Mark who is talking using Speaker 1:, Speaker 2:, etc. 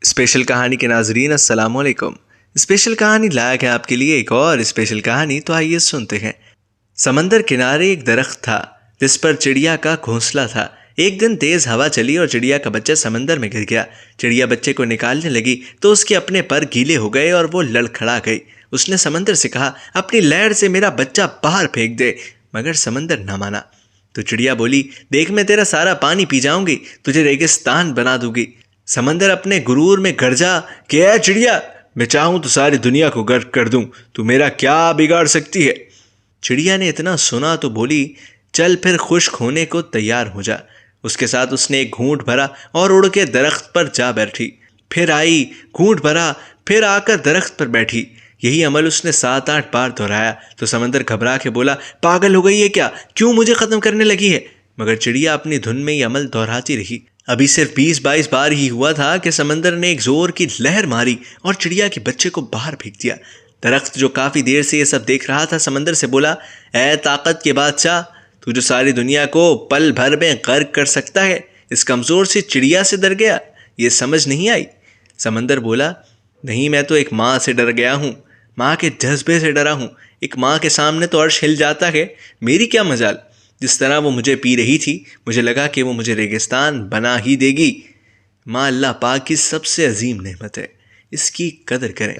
Speaker 1: Special کہانی کے ناظرین السلام علیکم۔ اسپیشل کہانی لایا گیا آپ کے لیے ایک اور اسپیشل کہانی، تو آئیے سنتے ہیں۔ سمندر کنارے ایک درخت تھا جس پر چڑیا کا گھونسلہ تھا۔ ایک دن تیز ہوا چلی اور چڑیا کا بچہ سمندر میں گر گیا۔ چڑیا بچے کو نکالنے لگی تو اس کے اپنے پر گیلے ہو گئے اور وہ لڑکھڑا گئی۔ اس نے سمندر سے کہا، اپنی لہر سے میرا بچہ باہر پھینک دے، مگر سمندر نہ مانا۔ تو چڑیا بولی، دیکھ میں تیرا سارا پانی پی جاؤں گی، تجھے ریگستان بنا دوں گی۔ سمندر اپنے غرور میں گرجا کہ اے چڑیا، میں چاہوں تو ساری دنیا کو غرق کر دوں، تو میرا کیا بگاڑ سکتی ہے؟ چڑیا نے اتنا سنا تو بولی، چل پھر خشک ہونے کو تیار ہو جا۔ اس کے ساتھ اس نے ایک گھونٹ بھرا اور اڑ کے درخت پر جا بیٹھی۔ پھر آئی، گھونٹ بھرا، پھر آ کر درخت پر بیٹھی۔ یہی عمل اس نے 7-8 بار دہرایا تو سمندر گھبرا کے بولا، پاگل ہو گئی ہے کیا؟ کیوں مجھے ختم کرنے لگی ہے؟ مگر چڑیا اپنی دھن میں یہ عمل دہراتی رہی۔ ابھی صرف 20-22 بار ہی ہوا تھا کہ سمندر نے ایک زور کی لہر ماری اور چڑیا کے بچے کو باہر پھینک دیا۔ درخت جو کافی دیر سے یہ سب دیکھ رہا تھا سمندر سے بولا، اے طاقت کے بادشاہ، تو جو ساری دنیا کو پل بھر میں غرق کر سکتا ہے، اس کمزور سی چڑیا سے ڈر گیا؟ یہ سمجھ نہیں آئی؟ سمندر بولا، نہیں، میں تو ایک ماں سے ڈر گیا ہوں، ماں کے جذبے سے ڈرا ہوں۔ ایک ماں کے سامنے تو عرش ہل جاتا ہے، میری کیا مجال؟ جس طرح وہ مجھے پی رہی تھی، مجھے لگا کہ وہ مجھے ریگستان بنا ہی دے گی۔ ماں اللہ پاک کی سب سے عظیم نعمت ہے، اس کی قدر کریں۔